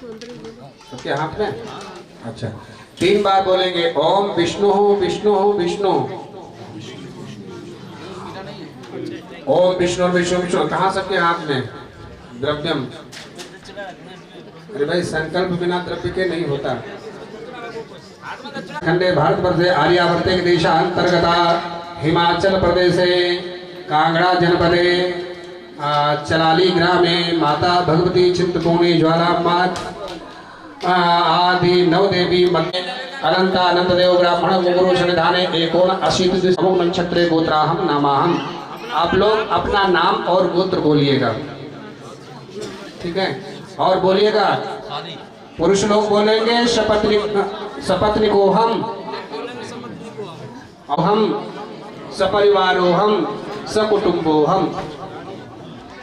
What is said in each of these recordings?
सबके हाथ में? अच्छा, 3 बार बोलेंगे ओम विष्णु विष्णु विष्णु। ओम विष्णु विष्णु विष्णु। कहाँ सबके हाथ में? द्रव्यम। अरे भाई, संकल्प बिना द्रव्य के नहीं होता। खंडे भारतवर्षे आर्यावर्ते के देशांतर्गता हिमाचल प्रदेशे कांगड़ा जनपदे चलाली ग्रामे माता भगवती चिंतपूर्णी ज्वालामात आदि नवदेवी मध्य अनंत अनंत देव ब्राह्मण गुरु सन्निधाने एकोन अशीत नक्षत्रे गोत्राहम नामाहम। आप लोग अपना नाम और गोत्र बोलिएगा, ठीक है? और बोलिएगा, पुरुष लोग बोलेंगे सपत्निकोहम, अहम सपरिवारोहम सकुटुंबोहम।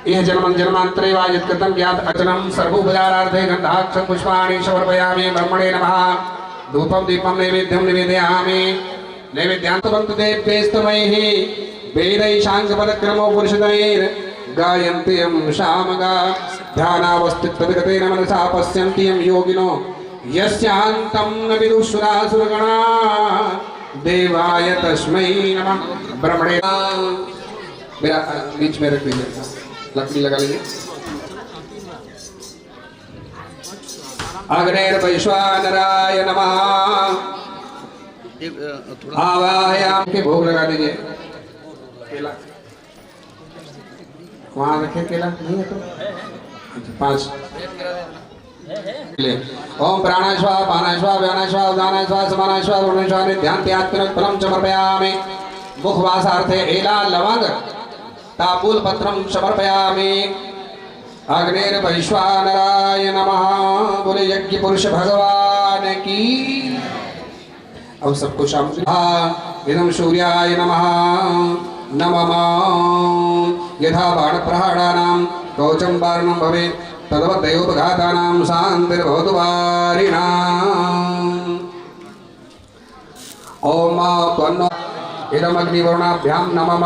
यह जन्मं जन्मांतरे वा यत्कृतं ज्ञात अचनं सर्वोपचारार्थे गन्धाक्षतं पुष्पाणि समर्पयामि। ब्रह्मणे नमः। धूपं दीपं नैवेद्यं निवेदयामि। नैवेद्यान्तवन्तु देव्यैस्तमैः वेदैः शाङ्खपदक्रमो पुरुषदैर् गायन्त्यं शामगा ध्यानावस्थितविगतेन मनसा पश्यन्त्यं योगिनो यस्यान्तं न विदुषुरासुरगणा देवाय तस्मै नमः। ब्रह्मणे मेरा बीच में रख दीजिए, लकड़ी लगा लीजिए। अग्नेर्वैश्वानराय नमः। आवाहयाम के भोग लगा दीजिए। केला वहाँ रखे, केला नहीं है तो 5 ओम प्राणाश्वा पानाश्वा व्यानाश्वा उदानाश्वा समानाश्वा वर्णश्वा ध्यान त्यात्मक फलम समर्पयामि। मुखवासार्थे एला लवंग तांबूल पत्रम समर्पयामि। अग्निर्वैश्वानराय नमः। बोले यज्ञ पुरुष भगवान की। अब सबको शांति। इदं सूर्याय नमः नमः। यथा बाणप्रहाराणां कवचं वारणं भवेत् तद्वत् दैवोपघातानां शान्तिर्भवतु वारिणाम्। ओम त्वन्नो इदमग्निवरुणाभ्यां नमः।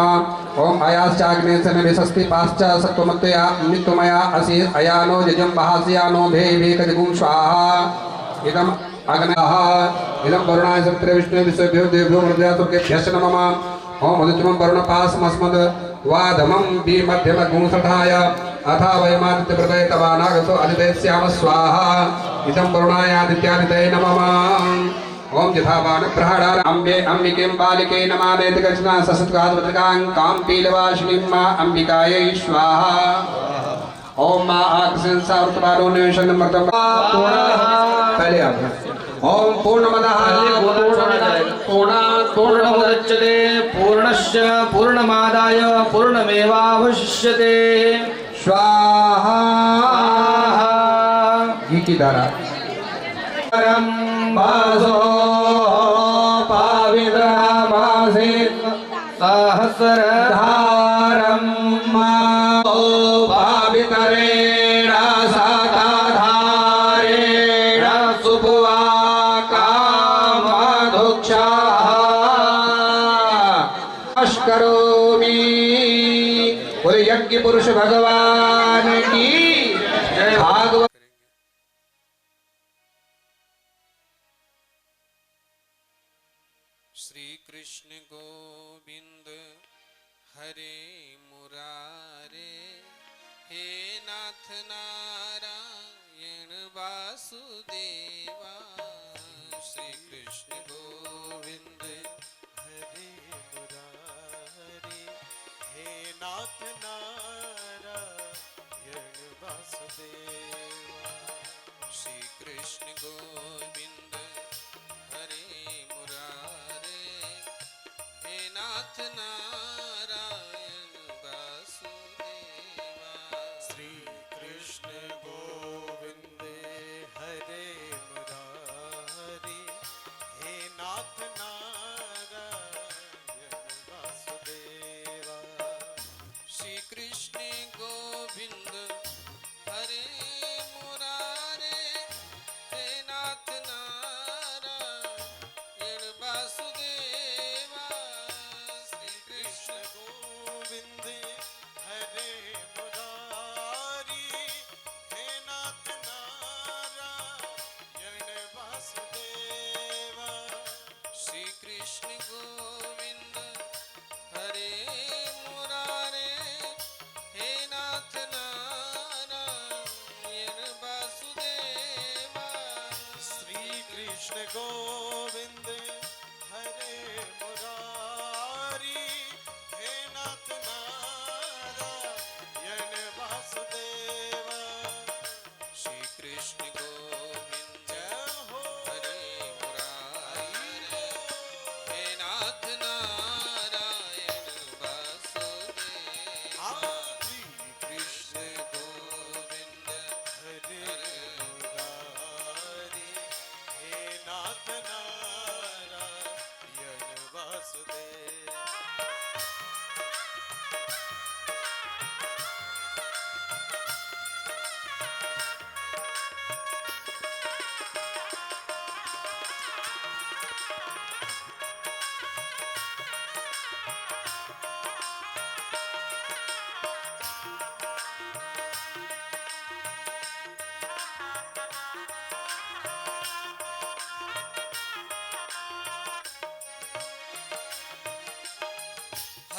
ओम अयाश्चाग्नेशनिविशस्ति पाश्च सत्त्वमत्तया नित्यमया असि अयानो यजं बहास्यानो भेकजगुं स्वाहा। इदम् अग्नः इदं वरुणाय सत्रे विष्णु विश्वेभ्यो देवेभ्यो मृत्यासुर्गेभ्यश्च नमः। ओम उदितमं वरुणपासमस्मद् वाधमं मध्यमगुंसठाय अथा वयमादित्यप्रदय तवानागतो अदितेस्याम स्वाहा। इदं वरुणाय आदित्यादितये नमः। ओम यथा बाणप्रहारार अम्बे अम्बिकें बालिके नमादेति गच्छना ससत्काद्वत्रकां कां पीलवाशिनीं मा अम्बिकायै स्वाहा। ओम मा आकर्षण सावृतबालो निवेशन मर्दम पहले आप। ओम पूर्णमदः पूर्णमुदच्यते पूर्णस्य पूर्णमादाय पूर्णमेवावशिष्यते स्वाहा। घी की धारा। बासो पावित्रमासे सहस्रधारं पावितरेण सताधारेण सुभुवा कामधुक्षाः अश्करोमि। बोले यज्ञ पुरुष भगवान की जय। भागवत श्री कृष्ण गोविंद हरे मुरारे हे नाथ नारायण वासुदेवा। श्री कृष्ण गोविंद हरे मुरारे हे नाथ नारायण वासुदेवा। श्री कृष्ण गोविंद हरे मुरारे हे नाथ नारायण वासुदेवा। श्री कृष्ण गोविंद हरे मुरारे हे नाथ नारायण वासुदेवा। श्री कृष्ण गोविंद हरे मुरारे हे नाथ नारायण वासुदेवा। श्री कृष्ण गोविंद हरे मुरारी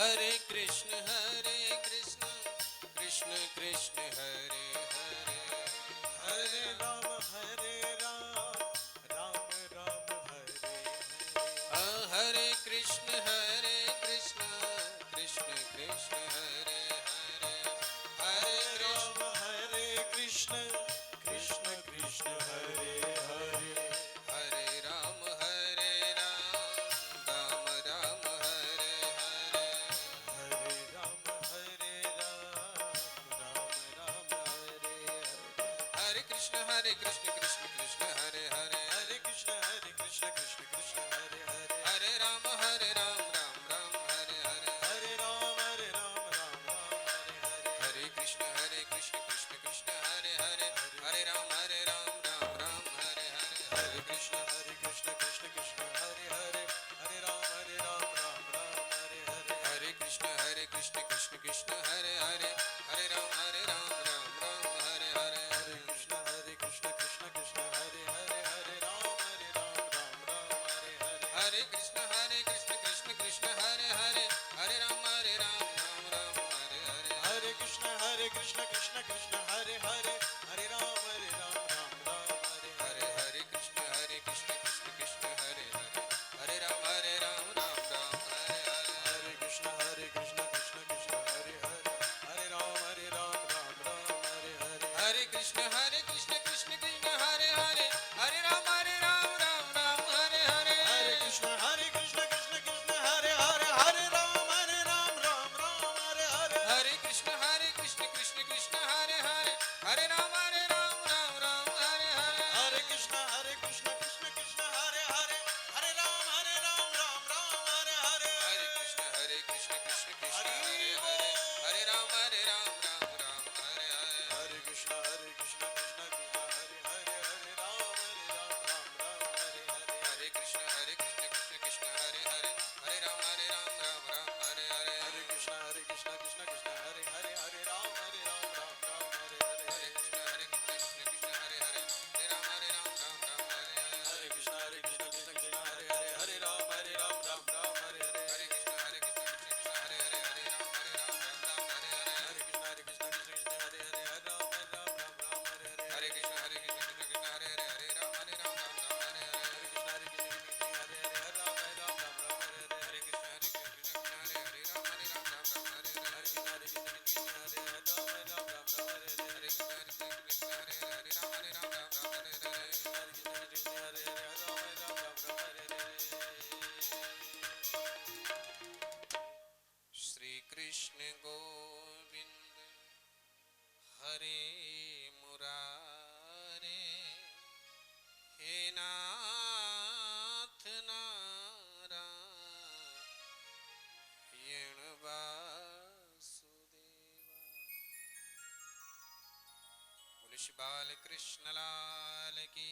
हरे कृष्ण कृष्ण कृष्ण हरे हरे हरे राम राम राम हरे हरे हरे कृष्ण कृष्ण कृष्ण हरे हरे हरे राम हरे कृष्ण कृष्ण कृष्ण हरे हरे हरे राम राम राम हरे हरे हरे राम राम हरे हरे हरे कृष्ण कृष्ण कृष्ण हरे हरे हरे कृष्ण कृष्ण कृष्ण हरे हरे हरे राम राम राम हरे हरे हरे राम राम हरे हरे हरे कृष्ण कृष्ण कृष्ण हरे हरे हरे राम राम राम हरे हरे हरे कृष्ण कृष्ण कृष्ण हरे हरे हरे राम राम हरे हरे हरे कृष्ण कृष्ण कृष्ण हरे हरे हरे राम राम राम हरे हरे हरे कृष्ण कृष्ण कृष्ण हरे हरे हरे राम हरे हरे हरे कृष्ण कृष्ण कृष्ण हरे हरे हरे राम राम राम हरे हरे हरे कृष्ण कृष्ण कृष्ण हरे हरे हरे राम हरे हरे हरे कृष्ण कृष्ण कृष्ण हरे हरे हरे राम राम राम हरे हरे हरे कृष्ण कृष्ण कृष्ण हरे हरे हरे राम हरे हरे हरे कृष्ण कृष्ण कृष्ण हरे हरे हरे राम राम हरे हरे हरे कृष्ण कृष्ण कृष्ण हरे हरे हरे राम हरे हरे हरे कृष्ण कृष्ण कृष्ण हरे हरे हरे राम राम हरे हरे हरे कृष्ण कृष्ण कृष्ण हरे हरे हरे राम हरे हरे हरे कृष्ण कृष्ण कृष्ण हरे हरे हरे राम राम हरे हरे हरे कृष्ण कृष्ण कृष्ण हरे हरे हरे राम हरे हरे हरे कृष्ण कृष्ण कृष्ण हरे हरे हरे राम राम हरे हरे हरे कृष्ण कृष्ण कृष्ण हरे हरे हरे राम हरे हरे हरे कृष्ण कृष्ण कृष्ण हरे हरे हरे राम राम हरे हरे हरे कृष्ण कृष्ण कृष्ण हरे हरे हरे राम हरे हरे हरे कृष्ण कृष्ण कृष्ण हरे हरे हरे राम राम हरे हरे हरे कृष्ण कृष्ण कृष्ण हरे हरे हरे राम हरे हरे हरे कृष्ण कृष्ण कृष्ण हरे हरे हरे राम राम हरे हरे हरे कृष्ण कृष्ण हरे हरे राम हरे हरे कृष्ण कृष्ण कृष्ण हरे हरे राम राम हरे हरे हरे कृष्ण कृष्ण हरे हरे राम हरे हरे कृष्ण कृष्ण हरे हरे राम राम हरे हरे कृष्ण हरे हरे राम श्री कृष्ण गोविंद हरे मुरारे हे नाथ नारायण वासुदेवा बोले श्री बाल कृष्ण लाल की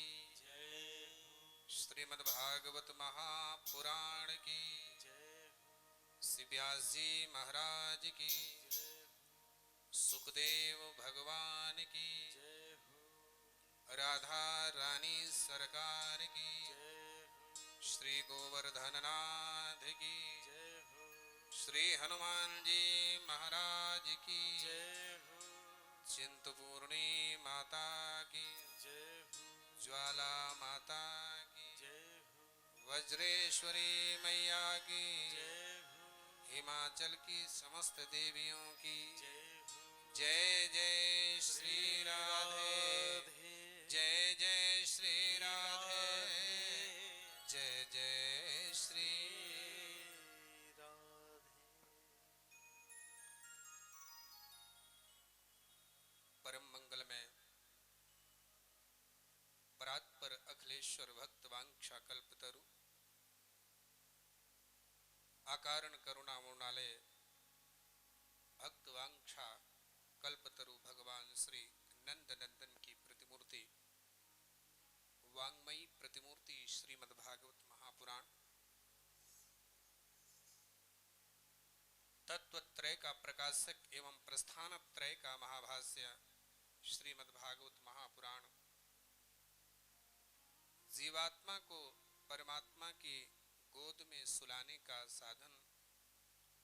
श्रीमद् भागवत महापुराण की श्री व्यास जी महाराज की सुखदेव भगवान की राधा रानी सरकार की श्री गोवर्धननाथ की श्री हनुमान जी महाराज की चिंतपूर्णी माता की ज्वाला माता की वज्रेश्वरी मैया की हिमाचल की समस्त देवियों की जय जय श्री राधे जय जय श्री राधे जय जय श्री परम मंगल में परात्पर अखिलेश्वर भक्त वांछा कल्पतरु आकारण करुणा मृणालय भक्त वांछा कल्पतरु भगवान श्री नंद नंदन की प्रतिमूर्ति वांगमयी प्रतिमूर्ति श्रीमद् भागवत महापुराण तत्वत्रय का प्रकाशक एवं प्रस्थान त्रय का महाभाष्य श्रीमद् भागवत महापुराण जीवात्मा को परमात्मा की गोद में सुलाने का साधन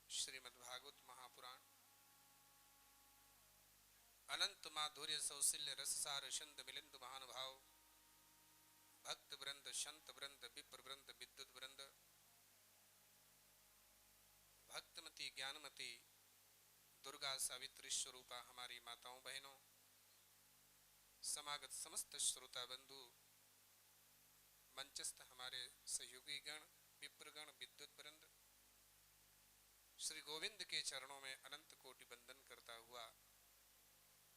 श्रीमद्भागवत महापुराण अनंत माधुर्य सौशील्य रससार छंद मिलिंद महानुभाव भक्त वृंद संत वृंद विप्र वृंद विद्युत वृंद भक्तमती ज्ञानमती दुर्गा सावित्री स्वरूपा हमारी माताओं बहनों, समागत समस्त श्रोता बंधु, मंचस्थ हमारे सहयोगी गण, विप्रगण, विद्युत वृंद, श्री गोविंद के चरणों में अनंत कोटि वंदन करता हुआ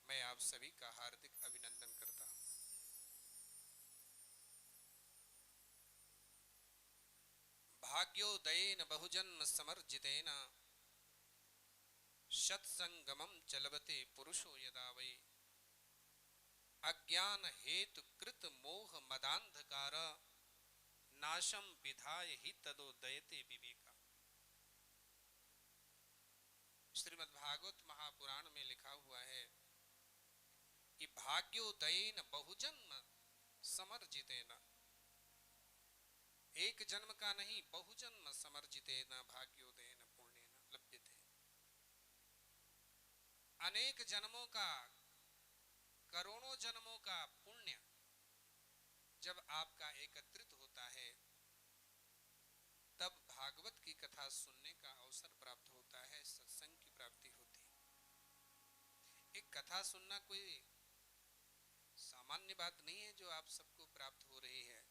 मैं आप सभी का हार्दिक अभिनंदन करता हूं। भाग्योदयेन बहुजन्म समर्जितेन सत्संगमं चलवते पुरुषो यदा वै अज्ञान हेतु कृत मोह मदांधकार नाशम विधाय ही तदोदयते विवेका। श्रीमद्भागवत महापुराण में लिखा हुआ है कि भाग्योदयेन बहुजन्म समर्जितेन, एक जन्म का नहीं बहुजन्म समर्जितेन भाग्योदयेन पुण्येन लभ्यते। अनेक जन्मों का, करोड़ों जन्मों का पुण्य जब आपका एकत्रित होता है तब भागवत की कथा सुनने का अवसर प्राप्त होता है, सत्संग की प्राप्ति होती है। एक कथा सुनना कोई सामान्य बात नहीं है जो आप सबको प्राप्त हो रही है।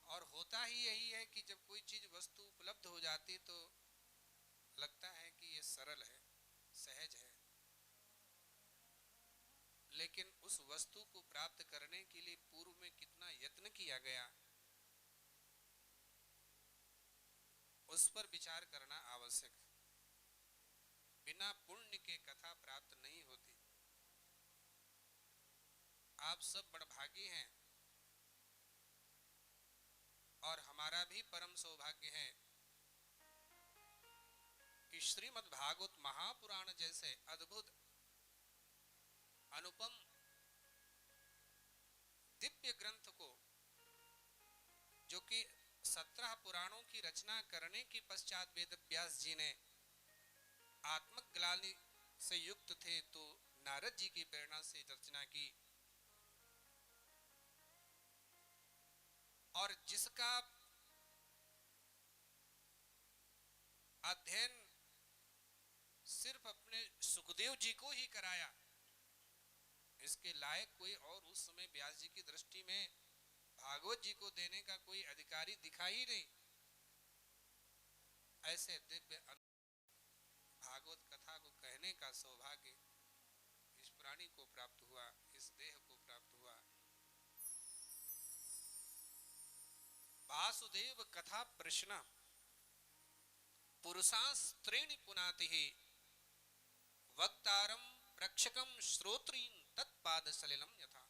और होता ही यही है कि जब कोई चीज वस्तु उपलब्ध हो जाती तो लगता है कि ये सरल है, सहज है, लेकिन उस वस्तु को प्राप्त करने के लिए पूर्व में कितना यत्न किया गया उस पर विचार करना आवश्यक है। बिना पुण्य के कथा प्राप्त नहीं होती। आप सब बड़भागी हैं और हमारा भी परम सौभाग्य है कि श्रीमद् भागवत महापुराण जैसे अद्भुत अनुपम दिव्य ग्रंथ को, जो कि 17 पुराणों की रचना करने के पश्चात वेद व्यास जी ने आत्मग्लानि से युक्त थे तो नारद जी की प्रेरणा से रचना की, और जिसका अध्ययन सिर्फ अपने सुखदेव जी को ही कराया, इसके लायक कोई और उस समय व्यास जी की दृष्टि में भागवत जी को देने का कोई अधिकारी दिखाई नहीं। ऐसे दिव्य भागवत कथा को कहने का सौभाग्य इस प्राणी को प्राप्त हुआ, इस देह को प्राप्त हुआ। वासुदेव कथा प्रश्न पुरुषास्त्रीणि पुनाति वक्तारम प्रक्षकम श्रोत्रीन तत्पाद सलिलम यथा।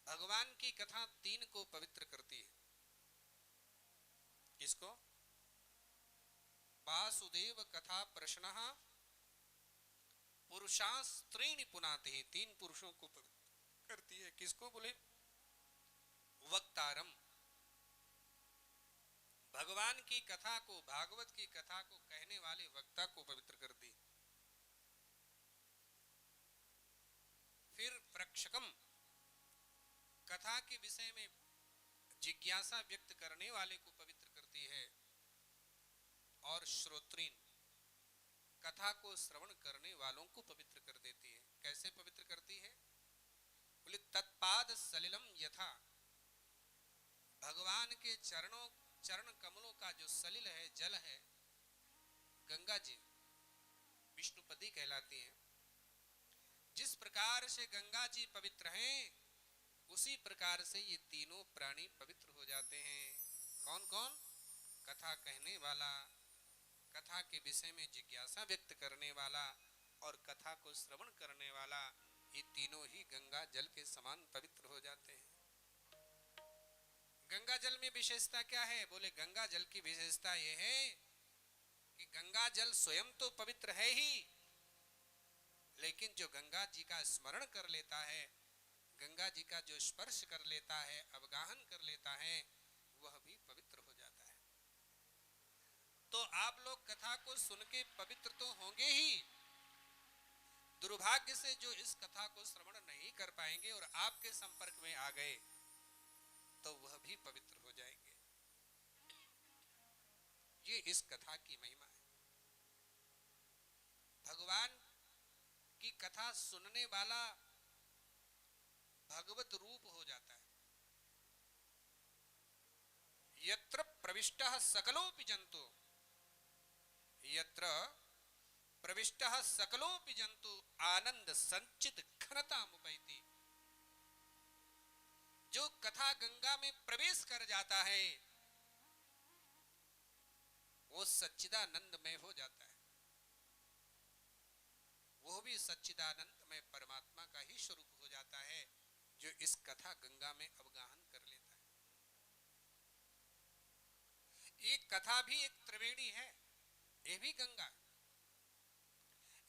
भगवान की कथा 3 को पवित्र करती है। किसको? वासुदेव कथा प्रश्न पुरुषास्त्रीणि पुनाति, 3 पुरुषों को पवित्र करती है। किसको बोले? वक्तारम, भगवान की कथा को, भागवत की कथा को कहने वाले वक्ता को पवित्र करती। फिर प्रक्षकम, कथा के विषय में जिज्ञासा व्यक्त करने वाले को पवित्र करती है। और श्रोत्रीन, कथा को श्रवण करने वालों को पवित्र कर देती है। कैसे पवित्र करती है? बोले तत्पाद सलिलम यथा, भगवान के चरण कमलों का जो सलिल है, जल है, गंगा जी विष्णुपदी कहलाती हैं। जिस प्रकार से गंगा जी पवित्र हैं उसी प्रकार से ये तीनों प्राणी पवित्र हो जाते हैं। कौन कौन? कथा कहने वाला, कथा के विषय में जिज्ञासा व्यक्त करने वाला और कथा को श्रवण करने वाला, ये तीनों ही गंगा जल के समान पवित्र हो जाते हैं। गंगा जल में विशेषता क्या है? बोले गंगा जल की विशेषता यह है कि गंगा जल स्वयं तो पवित्र है ही, लेकिन जो गंगा जी का स्मरण कर लेता है, गंगा जी का जो स्पर्श कर लेता है, अवगाहन कर लेता है, वह भी पवित्र हो जाता है। तो आप लोग कथा को सुन के पवित्र तो होंगे ही, दुर्भाग्य से जो इस कथा को श्रवण नहीं कर पाएंगे और आपके संपर्क में आ गए तो वह भी पवित्र हो जाएंगे। ये इस कथा की महिमा है। भगवान की कथा सुनने वाला भगवत रूप हो जाता है। यत्र प्रविष्टः सकलोपि जंतु, यत्र प्रविष्टः सकलोपि जंतु आनंद संचित घनतामुपैति। जो कथा गंगा में प्रवेश कर जाता है वो सच्चिदानंदमय हो जाता है। वो भी सच्चिदानंदमय परमात्मा का ही स्वरूप हो जाता है जो इस कथा गंगा में अवगाहन कर लेता है। ये कथा भी एक त्रिवेणी है, ये भी गंगा।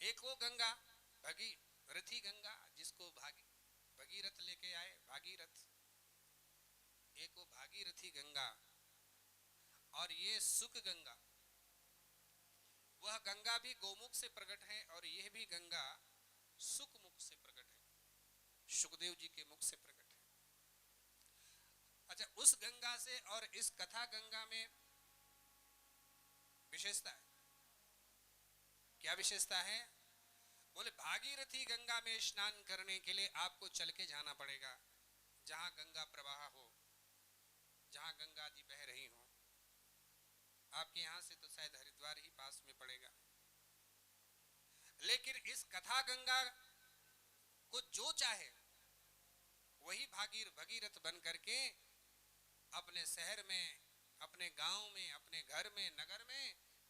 एक वो गंगा भगीरथी गंगा जिसको भगीरथ लेके आए, भागीरथ। एक वो भागीरथी गंगा और ये सुख गंगा। वह गंगा भी गोमुख से प्रकट है और यह भी गंगा सुख मुख से प्रकट है, सुखदेव जी के मुख से प्रकट है। अच्छा, उस गंगा से और इस कथा गंगा में विशेषता है। क्या विशेषता है? बोले भागीरथी गंगा में स्नान करने के लिए आपको चल के जाना पड़ेगा, जहां गंगा प्रवाह हो, जहां गंगा जी बह रही हो। आपके यहां से तो शायद हरिद्वार ही पास में पड़ेगा, लेकिन इस कथा गंगा को जो चाहे वही भगीरथ बन करके अपने शहर में, अपने गांव में, अपने घर में, नगर में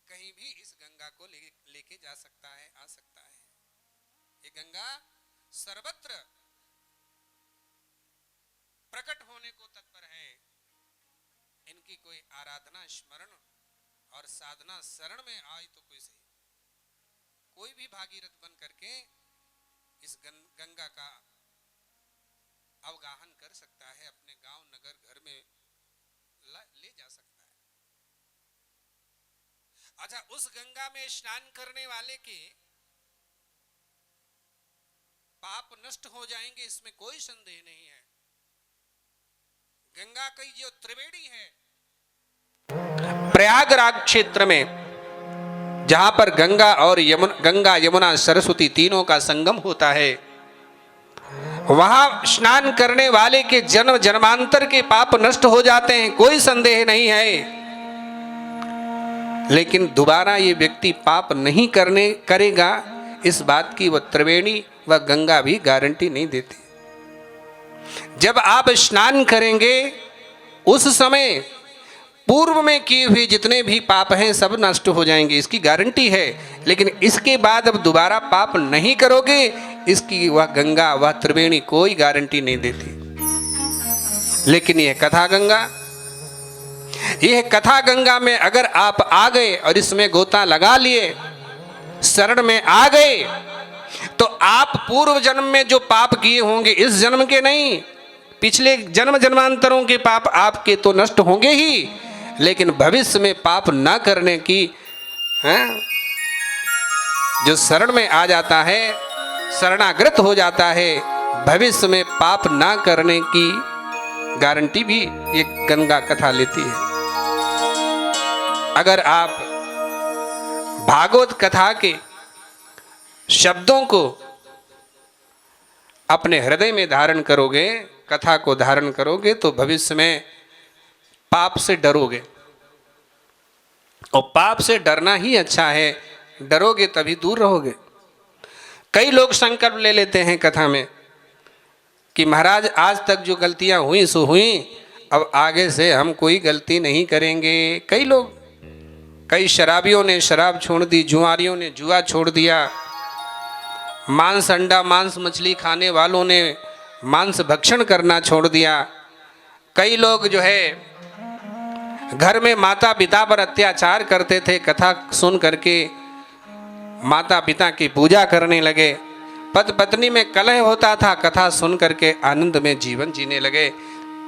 कहीं भी इस गंगा को लेके जा सकता है, आ सकता है। ये गंगा सर्वत्र प्रकट होने को तत्पर है। इनकी कोई आराधना, स्मरण और साधना शरण में आए तो कोई सही, कोई भी भागीरथ बन करके इस गंगा का अवगाहन कर सकता है, अपने गांव, नगर, घर में ले जा सकता है। अच्छा, उस गंगा में स्नान करने वाले के पाप नष्ट हो जाएंगे, इसमें कोई संदेह नहीं है। गंगा की जो त्रिवेणी है, प्रयागराज क्षेत्र में जहां पर गंगा यमुना सरस्वती तीनों का संगम होता है, वहां स्नान करने वाले के जन्म जन्मांतर के पाप नष्ट हो जाते हैं, कोई संदेह नहीं है। लेकिन दोबारा ये व्यक्ति पाप नहीं करेगा, इस बात की वह त्रिवेणी व गंगा भी गारंटी नहीं देती। जब आप स्नान करेंगे उस समय पूर्व में किए हुए जितने भी पाप हैं सब नष्ट हो जाएंगे, इसकी गारंटी है। लेकिन इसके बाद अब दोबारा पाप नहीं करोगे, इसकी वह गंगा, वह त्रिवेणी कोई गारंटी नहीं देती। लेकिन यह कथा गंगा में अगर आप आ गए और इसमें गोता लगा लिए, शरण में आ गए, तो आप पूर्व जन्म में जो पाप किए होंगे, इस जन्म के नहीं, पिछले जन्म जन्मांतरों के पाप आपके तो नष्ट होंगे ही, लेकिन भविष्य में पाप ना करने की जो शरण में आ जाता है, शरणागत हो जाता है, भविष्य में पाप ना करने की गारंटी भी ये गंगा कथा लेती है। अगर आप भागवत कथा के शब्दों को अपने हृदय में धारण करोगे, कथा को धारण करोगे, तो भविष्य में पाप से डरोगे। और पाप से डरना ही अच्छा है, डरोगे तभी दूर रहोगे। कई लोग संकल्प ले लेते हैं कथा में कि महाराज आज तक जो गलतियां हुई सो हुई, अब आगे से हम कोई गलती नहीं करेंगे। कई शराबियों ने शराब छोड़ दी, जुआरियों ने जुआ छोड़ दिया, मांस अंडा मांस मछली खाने वालों ने मांस भक्षण करना छोड़ दिया। कई लोग जो है घर में माता पिता पर अत्याचार करते थे, कथा सुन करके माता पिता की पूजा करने लगे। पति पत्नी में कलह होता था, कथा सुन करके आनंद में जीवन जीने लगे।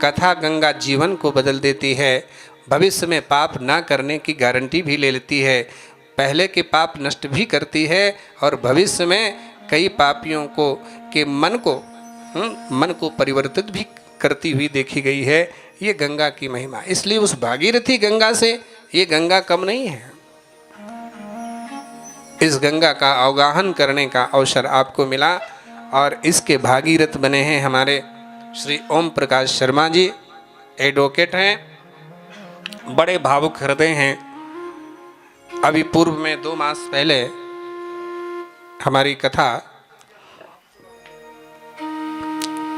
कथा गंगा जीवन को बदल देती है, भविष्य में पाप ना करने की गारंटी भी ले लेती है, पहले के पाप नष्ट भी करती है और भविष्य में कई पापियों को के मन को परिवर्तित भी करती हुई देखी गई है। ये गंगा की महिमा, इसलिए उस भागीरथी गंगा से ये गंगा कम नहीं है। इस गंगा का अवगाहन करने का अवसर आपको मिला और इसके भागीरथ बने हैं हमारे श्री ओम प्रकाश शर्मा जी, एडवोकेट हैं, बड़े भावुक हृदय हैं। अभी पूर्व में 2 मास पहले हमारी कथा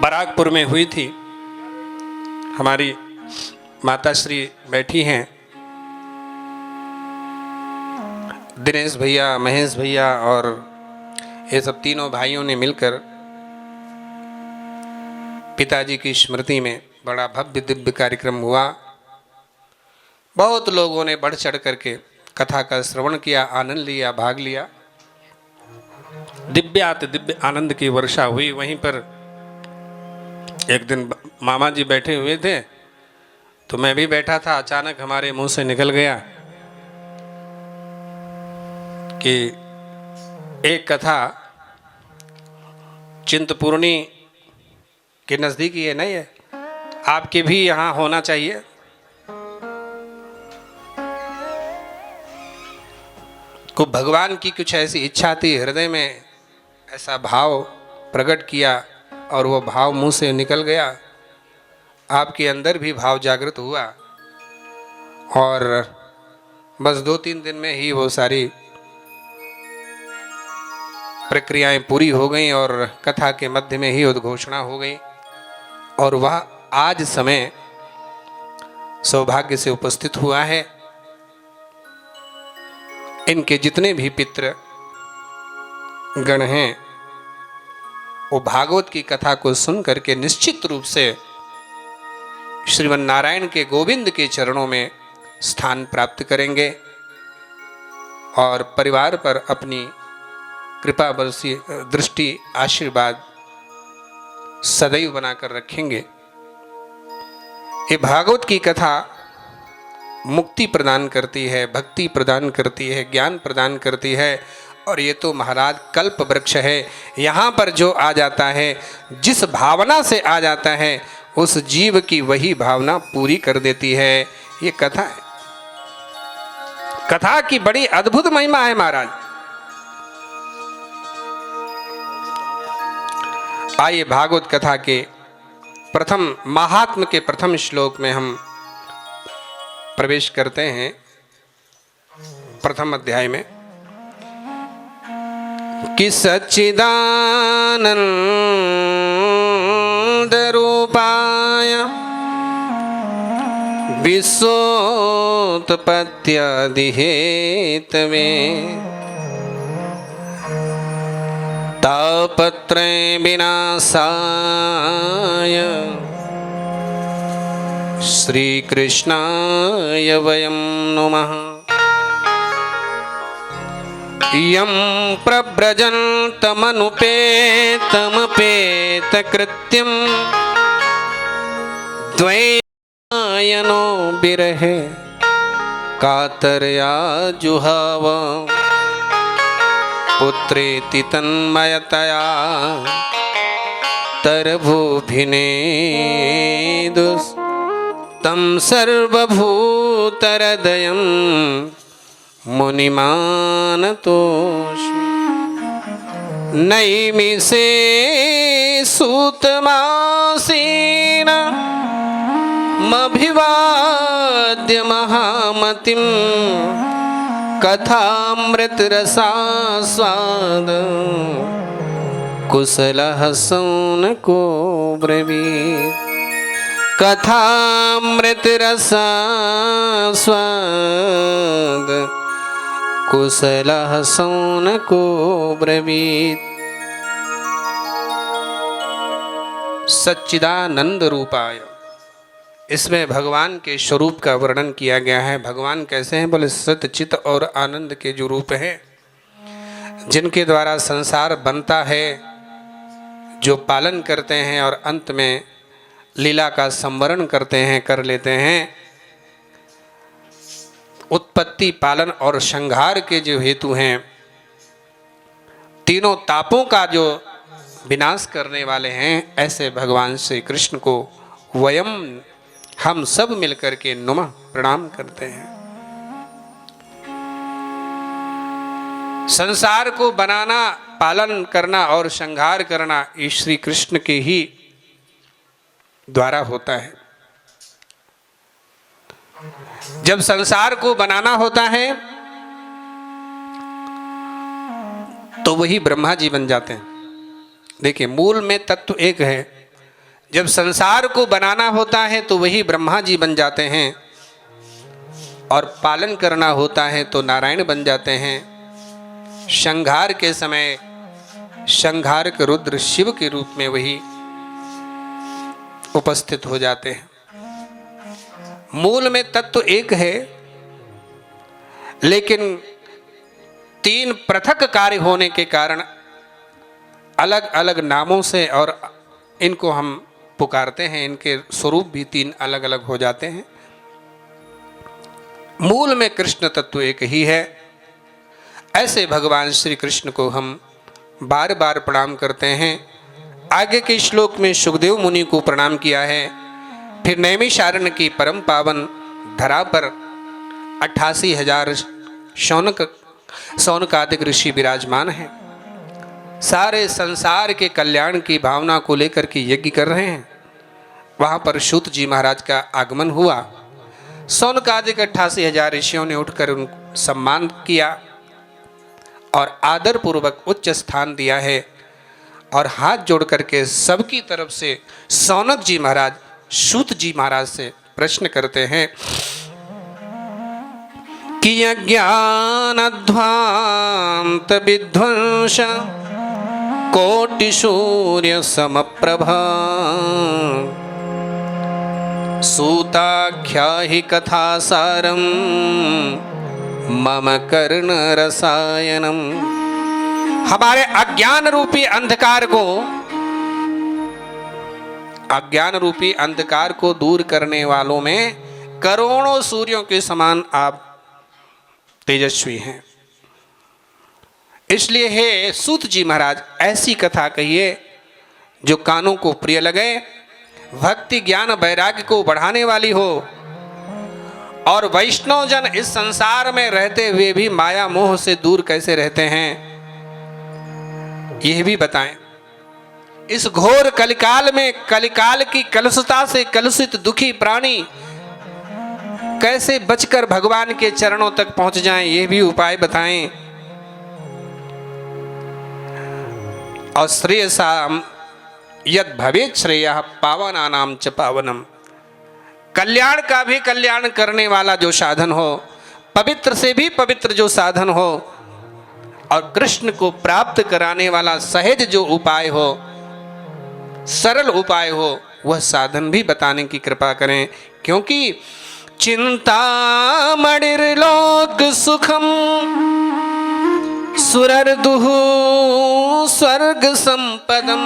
बराकपुर में हुई थी। हमारी माता श्री बैठी हैं, दिनेश भैया, महेश भैया और ये सब तीनों भाइयों ने मिलकर पिताजी की स्मृति में बड़ा भव्य दिव्य कार्यक्रम हुआ। बहुत लोगों ने बढ़ चढ़ करके कथा का श्रवण किया, आनंद लिया, भाग लिया। दिव्यात दिव्य आनंद की वर्षा हुई। वहीं पर एक दिन मामा जी बैठे हुए थे तो मैं भी बैठा था। अचानक हमारे मुंह से निकल गया कि एक कथा चिंतपूर्णी के नज़दीक ही है, नहीं है, आपके भी यहाँ होना चाहिए। को भगवान की कुछ ऐसी इच्छा थी, हृदय में ऐसा भाव प्रकट किया और वो भाव मुंह से निकल गया। आपके अंदर भी भाव जागृत हुआ और बस 2-3 दिन में ही वो सारी प्रक्रियाएं पूरी हो गई और कथा के मध्य में ही उद्घोषणा हो गई। और वह आज समय सौभाग्य से उपस्थित हुआ है। इनके जितने भी पितृ गण हैं वो भागवत की कथा को सुन करके निश्चित रूप से श्रीमन नारायण के गोविंद के चरणों में स्थान प्राप्त करेंगे और परिवार पर अपनी कृपा बरसी दृष्टि आशीर्वाद सदैव बनाकर रखेंगे। ये भागवत की कथा मुक्ति प्रदान करती है, भक्ति प्रदान करती है, ज्ञान प्रदान करती है और ये तो महाराज कल्प वृक्ष है। यहाँ पर जो आ जाता है, जिस भावना से आ जाता है, उस जीव की वही भावना पूरी कर देती है। ये कथा है, कथा की बड़ी अद्भुत महिमा है महाराज। आइए भागवत कथा के प्रथम महात्म के प्रथम श्लोक में हम प्रवेश करते हैं। प्रथम अध्याय में कि सच्चिदानंद रूपाय विश्वोत्पत्त्यादि हेतवे तापत्रय विनाशाय श्री कृष्णाय वयं नुमः। यं प्रव्रजन्तमनुपेतमपेतकृत्यं द्वैपायनो विरहे कातर्या जुहाव पुत्रेति तन्मयतया तरभूभिनेदुस् तं सर्वभूतहृदयं मुनिमानतोऽस्मि। नैमिषे सूतमासीन मभिवाद्य महामतिं कथामृतरसास्वाद कुशलः सौनको ब्रवीत्। कथामृतरसास्वाद कुशलः सौनको ब्रवीत्। सच्चिदानंद रूपाय, इसमें भगवान के स्वरूप का वर्णन किया गया है। भगवान कैसे हैं? बोले सत्य चित और आनंद के जो रूप हैं, जिनके द्वारा संसार बनता है, जो पालन करते हैं और अंत में लीला का संवरण करते हैं, कर लेते हैं। उत्पत्ति, पालन और संहार के जो हेतु हैं, तीनों तापों का जो विनाश करने वाले हैं, ऐसे भगवान श्री कृष्ण को वयम हम सब मिलकर के नमः प्रणाम करते हैं। संसार को बनाना, पालन करना और संहार करना ये श्री कृष्ण के ही द्वारा होता है। जब संसार को बनाना होता है तो वही ब्रह्मा जी बन जाते हैं। देखिए, मूल में तत्व एक है। जब संसार को बनाना होता है तो वही ब्रह्मा जी बन जाते हैं, और पालन करना होता है तो नारायण बन जाते हैं। संहार के समय संहारक रुद्र शिव के रूप में वही उपस्थित हो जाते हैं। मूल में तत्व एक है, लेकिन तीन पृथक कार्य होने के कारण अलग अलग नामों से और इनको हम पुकारते हैं। इनके स्वरूप भी तीन अलग अलग हो जाते हैं। मूल में कृष्ण तत्व एक ही है। ऐसे भगवान श्री कृष्ण को हम बार बार प्रणाम करते हैं। आगे के श्लोक में सुखदेव मुनि को प्रणाम किया है। फिर नैमिषारण्य की परम पावन धरा पर 88,000 शौनकादिक ऋषि विराजमान हैं। सारे संसार के कल्याण की भावना को लेकर के यज्ञ कर रहे हैं। वहाँ पर सूत जी महाराज का आगमन हुआ। शौनकादिक 88,000 ऋषियों ने उठकर उनको सम्मान किया और आदर पूर्वक उच्च स्थान दिया है, और हाथ जोड़ करके सबकी तरफ से शौनक जी महाराज सूत जी महाराज से प्रश्न करते हैं कि अज्ञान ध्वांत विध्वंस कोटि सूर्य समप्रभा सूताख्या हि कथा सारम मम कर्ण रसायनम। हमारे अज्ञान रूपी अंधकार को दूर करने वालों में करोड़ों सूर्यों के समान आप तेजस्वी हैं। इसलिए हे सूत जी महाराज, ऐसी कथा कहिए जो कानों को प्रिय लगे, भक्ति ज्ञान वैराग्य को बढ़ाने वाली हो, और वैष्णव जन इस संसार में रहते हुए भी माया मोह से दूर कैसे रहते हैं, यह भी बताएं। इस घोर कलिकाल में कलिकाल की कलुषता से कलुषित दुखी प्राणी कैसे बचकर भगवान के चरणों तक पहुंच जाएं, यह भी उपाय बताएं। और श्रेयसाम यद भवेत् श्रेयः पावनानां च पावनम। कल्याण का भी कल्याण करने वाला जो साधन हो, पवित्र से भी पवित्र जो साधन हो, और कृष्ण को प्राप्त कराने वाला सहज जो उपाय हो, सरल उपाय हो, वह साधन भी बताने की कृपा करें। क्योंकि चिंतामणिर्लोक सुखम सुरर्दुः स्वर्ग संपदम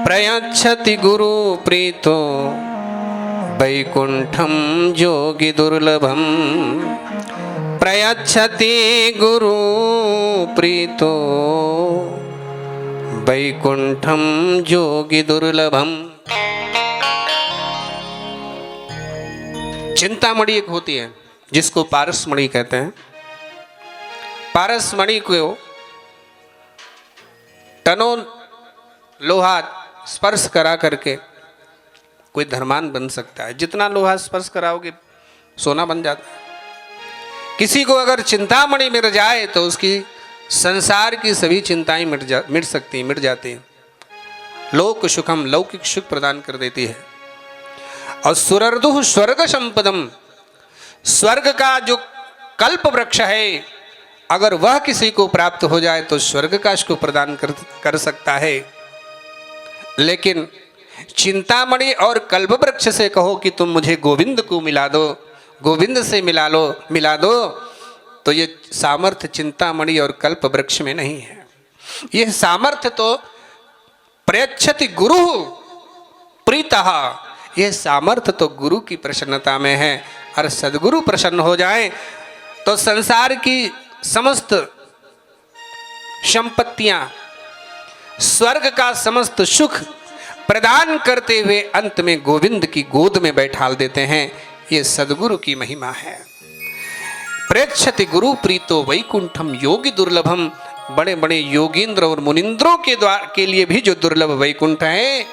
प्रयच्छति गुरु प्रीतो वैकुंठम जोगी दुर्लभम। प्रयच्छति गुरु प्रीतो वैकुंठम जोगी दुर्लभम। चिंतामणि एक होती है जिसको पारसमणि कहते हैं। पारसमणि को टनों लोहा स्पर्श करा करके कोई धर्मान बन सकता है। जितना लोहा स्पर्श कराओगे सोना बन जाता है। किसी को अगर चिंतामणि मिल जाए तो उसकी संसार की सभी चिंताएं मिट जाती हैं। लोक सुखम, लौकिक सुख प्रदान कर देती है। और सुरर्दुः स्वर्ग संपदम, स्वर्ग का जो कल्प वृक्ष है, अगर वह किसी को प्राप्त हो जाए तो स्वर्ग का उसको प्रदान कर सकता है। लेकिन चिंतामणि और कल्प वृक्ष से कहो कि तुम मुझे गोविंद को मिला दो, गोविंद से मिला दो, तो ये सामर्थ्य चिंतामणि और कल्प वृक्ष में नहीं है। यह सामर्थ्य तो प्रयच्छति गुरु प्रीतः, यह सामर्थ्य तो गुरु की प्रसन्नता में है। और सदगुरु प्रसन्न हो जाए तो संसार की समस्त संपत्तियां, स्वर्ग का समस्त सुख प्रदान करते हुए अंत में गोविंद की गोद में बैठाल देते हैं। ये सदगुरु की महिमा है। प्रेक्षति गुरु प्रीतो वैकुंठम योगी दुर्लभम। बड़े बड़े योगींद्र और मुनिंद्रों के लिए भी जो दुर्लभ वैकुंठ है,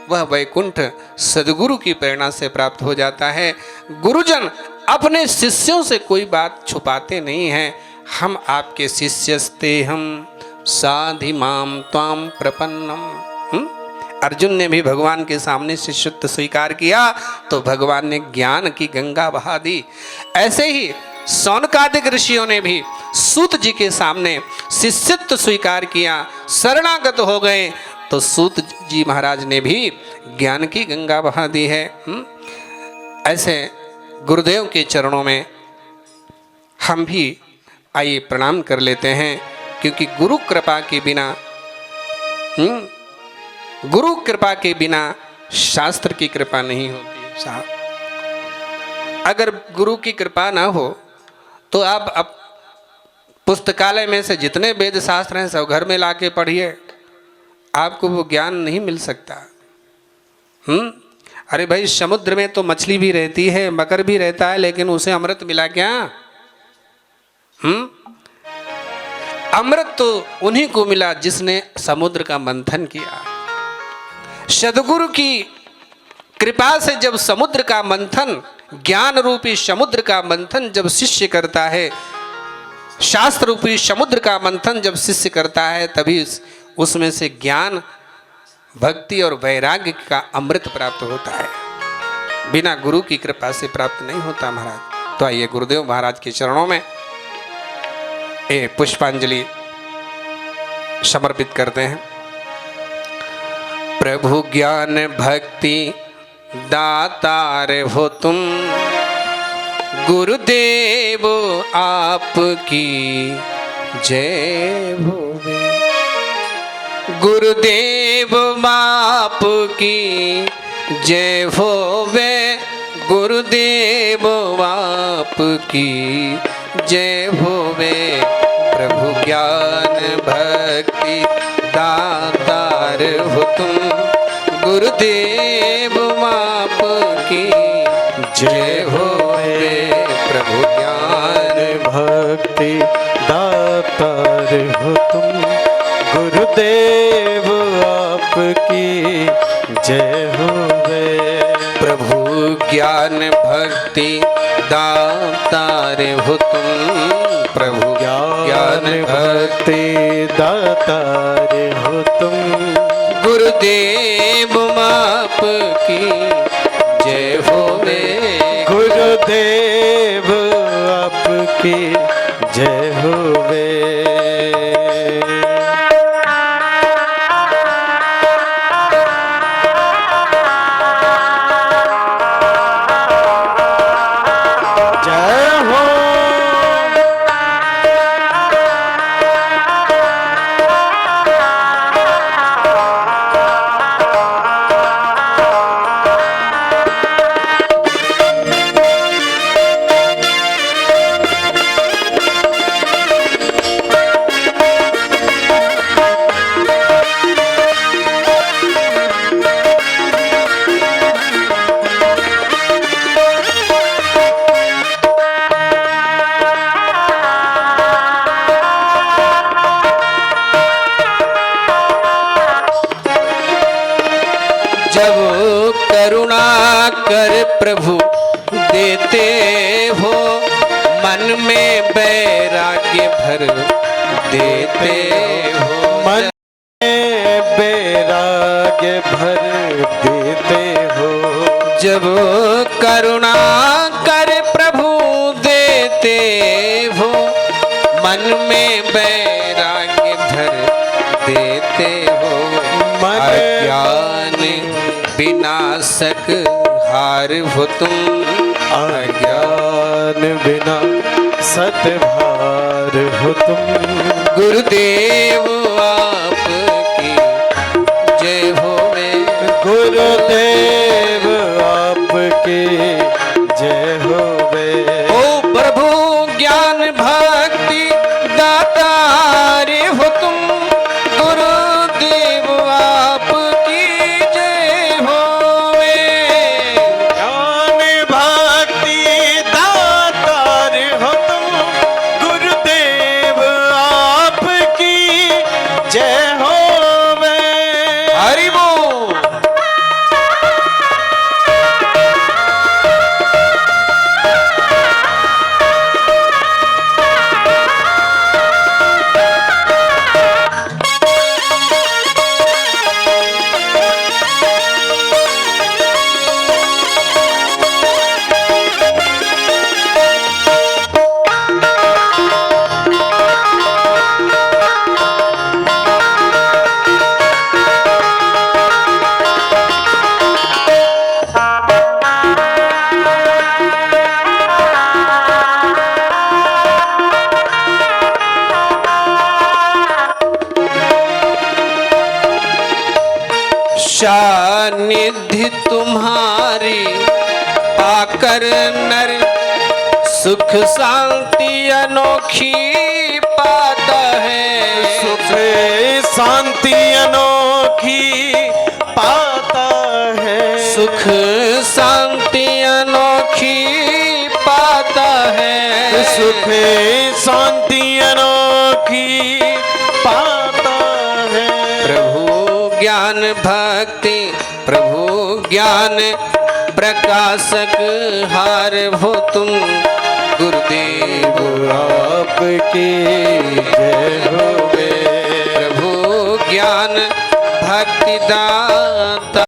वह वैकुंठ सदगुरु की प्रेरणा से प्राप्त हो जाता है। गुरुजन अपने शिष्यों से कोई बात छुपाते नहीं हैं। हम आपके शिष्यस्ते हम साधि माम त्वाम प्रपन्नम। अर्जुन ने भी भगवान के सामने शिष्यत्व स्वीकार किया तो भगवान ने ज्ञान की गंगा बहा दी। ऐसे ही सौनकादिक ऋषियों ने भी सूत जी के सामने शिष्यत्व स्वीकार किया, शरणागत हो गए तो सूत जी महाराज ने भी ज्ञान की गंगा बहा दी है। ऐसे गुरुदेव के चरणों में हम भी आइए प्रणाम कर लेते हैं, क्योंकि गुरु कृपा के बिना गुरु कृपा के बिना शास्त्र की कृपा नहीं होती साहब। अगर गुरु की कृपा ना हो तो आप पुस्तकालय में से जितने वेद शास्त्र हैं सब घर में लाके पढ़िए, आपको वो ज्ञान नहीं मिल सकता। अरे भाई, समुद्र में तो मछली भी रहती है, मकर भी रहता है, लेकिन उसे अमृत मिला क्या? अमृत तो उन्हीं को मिला जिसने समुद्र का मंथन किया। सद्गुरु की कृपा से जब समुद्र का मंथन, ज्ञान रूपी समुद्र का मंथन जब शिष्य करता है, शास्त्र रूपी समुद्र का मंथन जब शिष्य करता है, तभी उसमें से ज्ञान, भक्ति और वैराग्य का अमृत प्राप्त होता है। बिना गुरु की कृपा से प्राप्त नहीं होता महाराज। तो आइए गुरुदेव महाराज के चरणों में पुष्पांजलि समर्पित करते हैं। प्रभु ज्ञान भक्ति दातार हो तुम, गुरुदेव आपकी जय होवे। गुरुदेव आपकी जय होवे, गुरुदेव आपकी जय होवे। प्रभु ज्ञान भक्ति दातार हो तुम, गुरुदेव आपकी जय होवे। प्रभु ज्ञान भक्ति दातार हो तुम, गुरुदेव आपकी जय होवे। प्रभु ज्ञान भक्ति दातार हो तुम, प्रभु ज्ञान भक्ति दातार हो तुम, गुरुदेव आपकी जय होवे। गुरुदेव आपकी जय होवे। जब करुणा कर प्रभु देते हो, मन में वैराग्य भर देते हो। मन में वैराग्य भर देते हो। जब करुणा कर प्रभु देते हो, मन में वैराग्य भर देते हो। अज्ञान विनाशक हार हो तुम, अज्ञान बिना सतभार हो तुम, गुरुदेव आपकी जय होवे। गुरुदेव सानिध्य तुम्हारी पाकर नर सुख शांति अनोखी पाता है। सुख शांति अनोखी पाता है। सुख शांति अनोखी पाता है। सुख शांति अनोखी पाता है। प्रभु ज्ञान भक्ति प्रभु ज्ञान प्रकाशक हार हो तुम गुरुदेव आपकी जय होवे। प्रभु ज्ञान भक्ति दाता।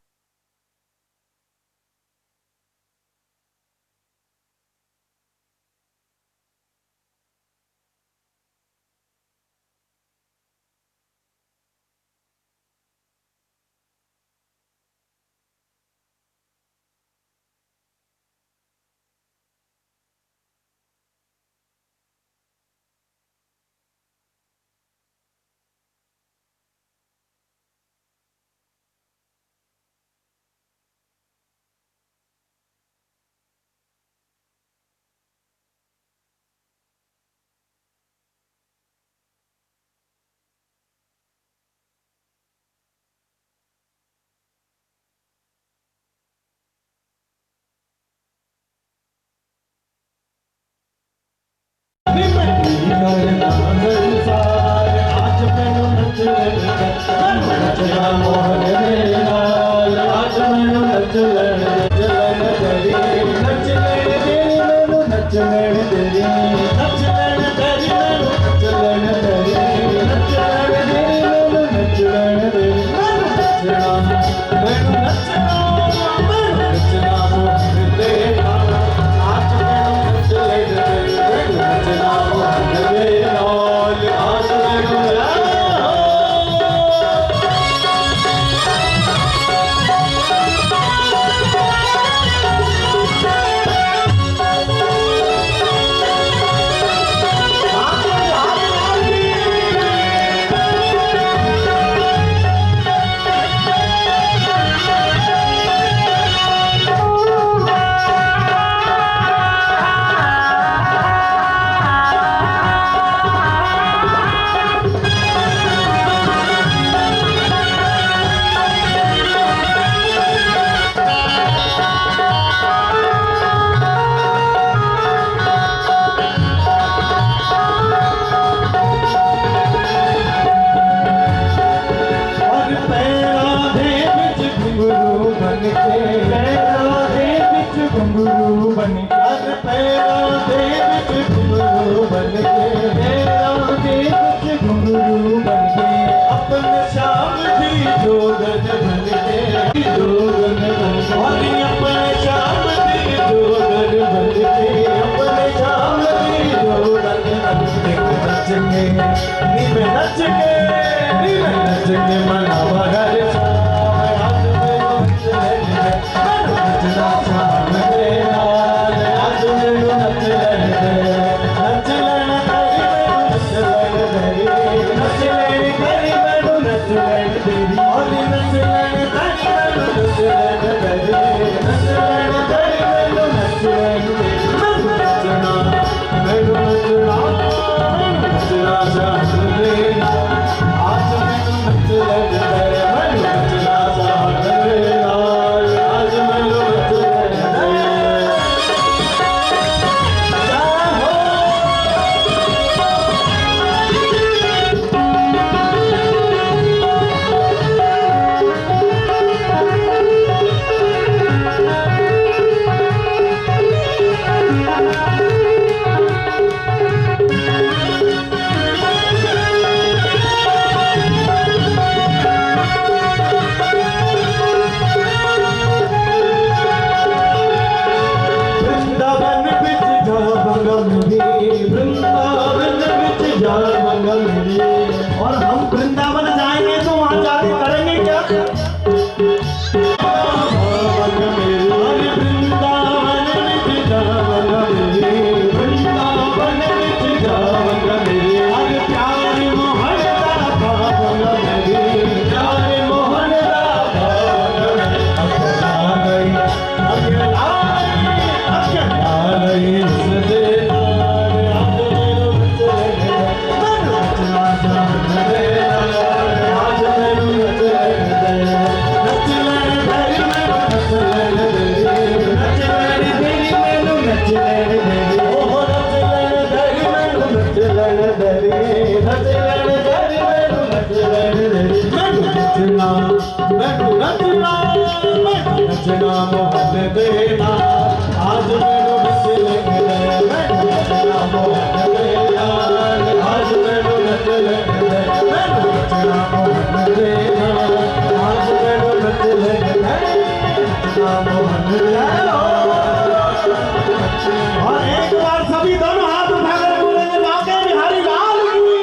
और एक बार सभी दोनों हाथ उठाकर बोलेंगे बांके बिहारी लाल की।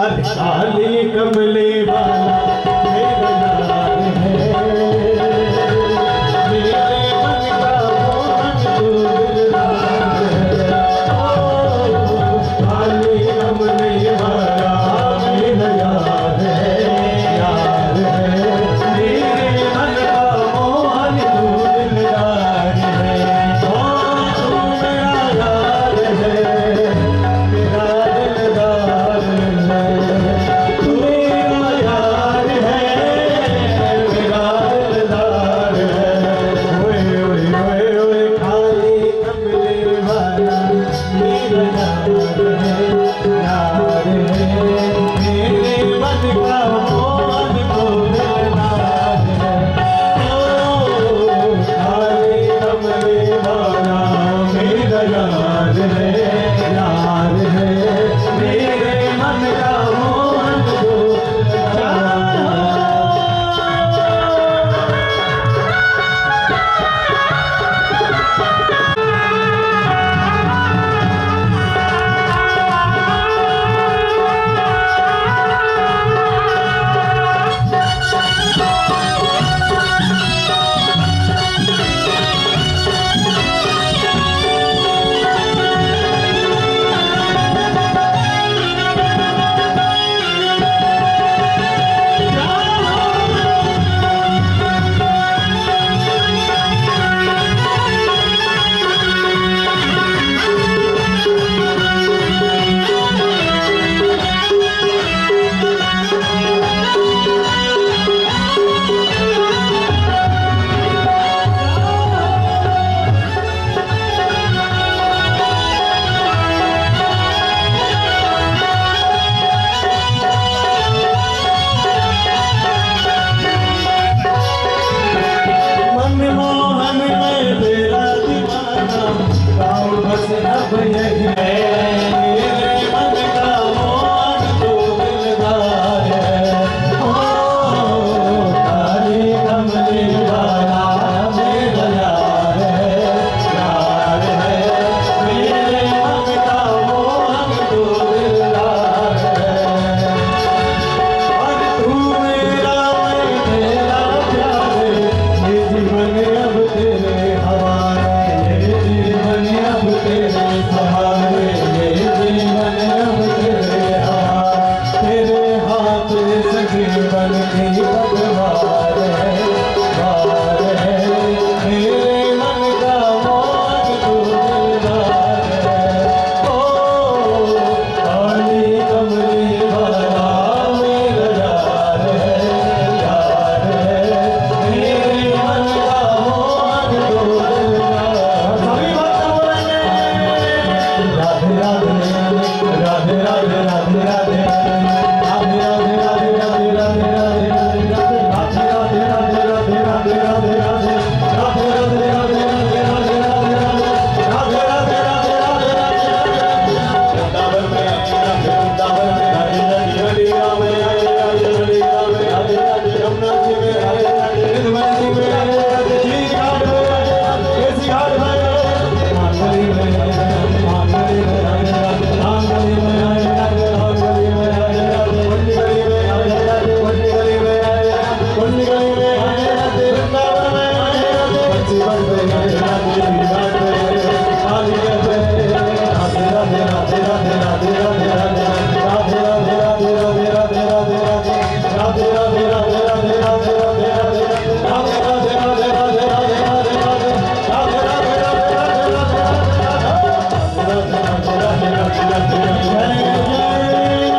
अरे काली कमले वाला